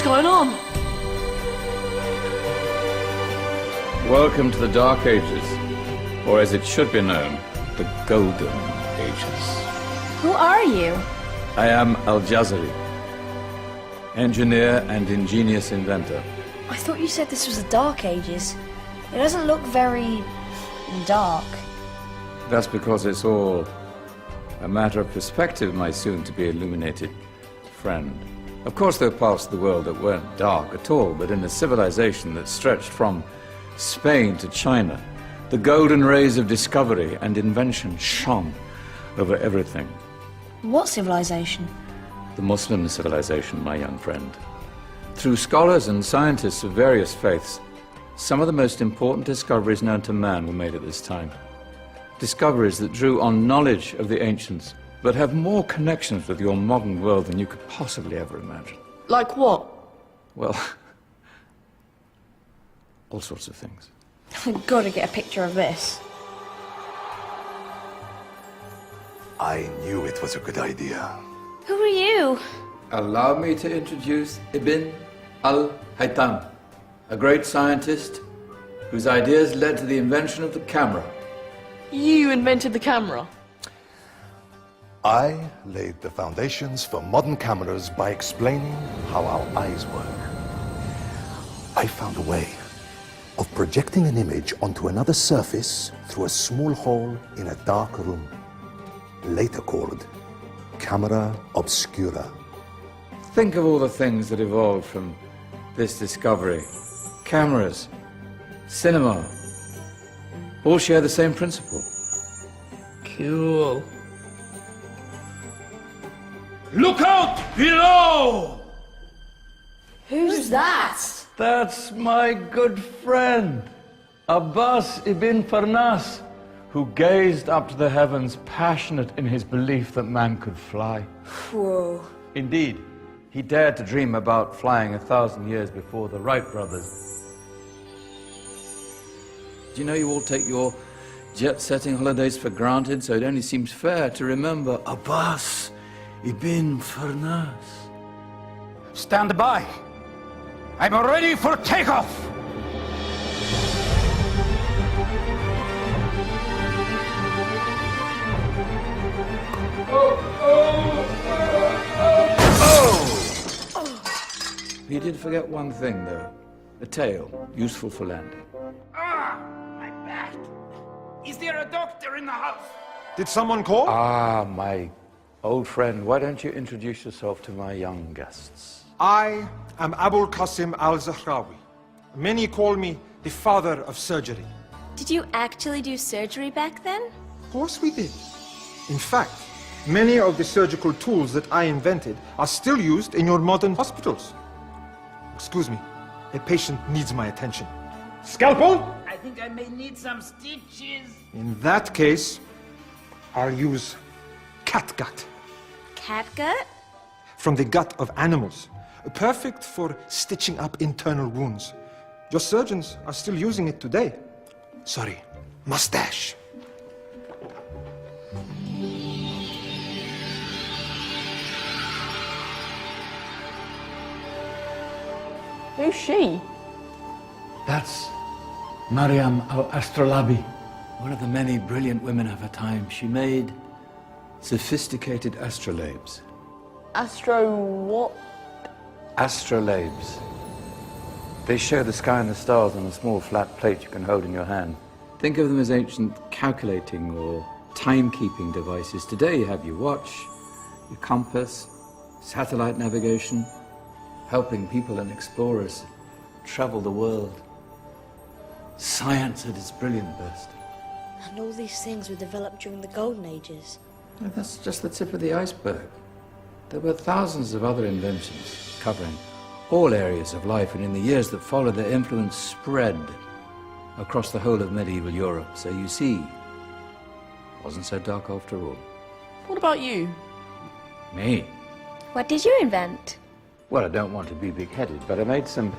What's going on? Welcome to the Dark Ages, or as it should be known, the Golden Ages. Who are you? I am Al-Jazari, engineer and ingenious inventor. I thought you said this was the Dark Ages. It doesn't look very dark. That's because it's all a matter of perspective, my soon-to-be illuminated friend. Of course, there are parts of the world that weren't dark at all, but in a civilization that stretched from Spain to China, the golden rays of discovery and invention shone over everything. What civilization? The Muslim civilization, my young friend. Through scholars and scientists of various faiths, some of the most important discoveries known to man were made at this time. Discoveries that drew on knowledge of the ancients, but have more connections with your modern world than you could possibly ever imagine. Like what? Well, all sorts of things. I've got to get a picture of this. I knew it was a good idea. Who are you? Allow me to introduce Ibn al-Haytham, a great scientist whose ideas led to the invention of the camera. You invented the camera. I laid the foundations for modern cameras by explaining how our eyes work. I found a way of projecting an image onto another surface through a small hole in a dark room, later called camera obscura. Think of all the things that evolved from this discovery. Cameras, cinema, all share the same principle. Cool. Look out below! Who's that? That's my good friend, Abbas ibn Farnas, who gazed up to the heavens, passionate in his belief that man could fly. Whoa. Indeed, he dared to dream about flying 1,000 years before the Wright brothers. Do you know you all take your jet-setting holidays for granted, so it only seems fair to remember Abbas ibn Farnas? Stand by. I'm ready for takeoff. You did forget one thing, though. A tail, useful for landing. Ah, my back. Is there a doctor in the house? Did someone call? Ah, my old friend, why don't you introduce yourself to my young guests? I am Abul Qasim al-Zahrawi. Many call me the father of surgery. Did you actually do surgery back then? Of course we did. In fact, many of the surgical tools that I invented are still used in your modern hospitals. Excuse me, a patient needs my attention. Scalpel? I think I may need some stitches. In that case, I'll use catgut. Catgut? From the gut of animals. Perfect for stitching up internal wounds. Your surgeons are still using it today. Sorry, mustache. Who's she? That's Maryam al-Astrolabi, one of the many brilliant women of her time. She made sophisticated astrolabes. Astro what? Astrolabes. They show the sky and the stars on a small flat plate you can hold in your hand. Think of them as ancient calculating or timekeeping devices. Today you have your watch, your compass, satellite navigation, helping people and explorers travel the world. Science at its brilliant best. And all these things were developed during the Golden Ages. And that's just the tip of the iceberg. There were thousands of other inventions covering all areas of life, and in the years that followed, their influence spread across the whole of medieval Europe. So you see, it wasn't so dark after all. What about you? Me? What did you invent? Well, I don't want to be big-headed, but I made some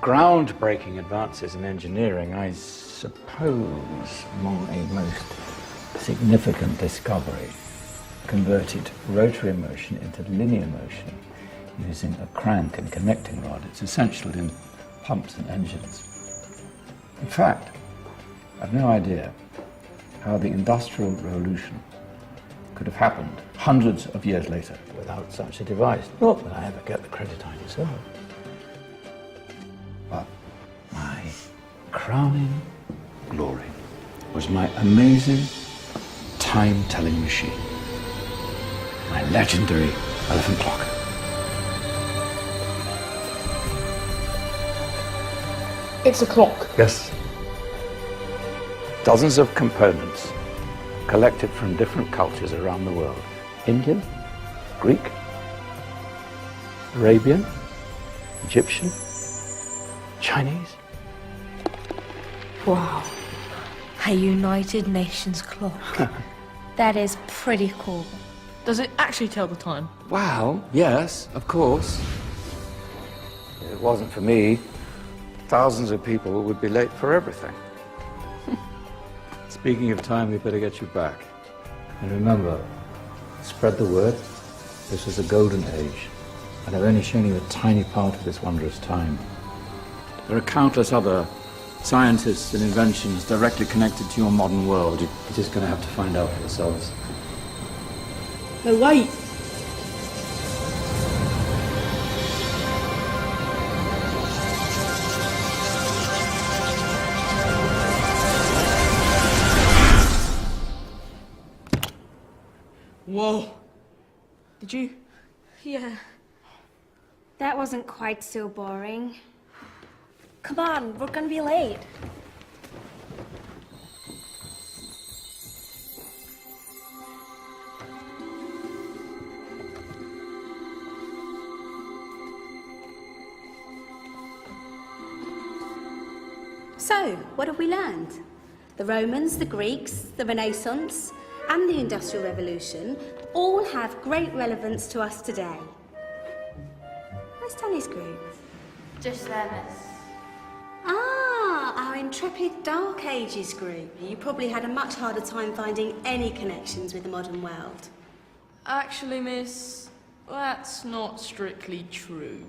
groundbreaking advances in engineering. I suppose my most significant discovery converted rotary motion into linear motion using a crank and connecting rod. It's essential in pumps and engines. In fact, I've no idea how the Industrial Revolution could have happened hundreds of years later without such a device. Not that I ever get the credit I deserve. But my crowning glory was my amazing time-telling machine, my legendary elephant clock. It's a clock. Yes. Dozens of components collected from different cultures around the world. Indian, Greek, Arabian, Egyptian, Chinese. Wow. A United Nations clock. That is pretty cool. Does it actually tell the time? Wow, yes, of course. If it wasn't for me, thousands of people would be late for everything. Speaking of time, we better get you back. And remember, spread the word. This was a golden age, and I've only shown you a tiny part of this wondrous time. There are countless other scientists and inventions directly connected to your modern world. You're just going to have to find out for yourselves. No, wait. Whoa. Did you? Yeah. That wasn't quite so boring. Come on, we're gonna be late. So, what have we learned? The Romans, the Greeks, the Renaissance, and the Industrial Revolution all have great relevance to us today. Where's Danny's group? Just there, miss. Ah, our intrepid Dark Ages group. You probably had a much harder time finding any connections with the modern world. Actually, miss, that's not strictly true.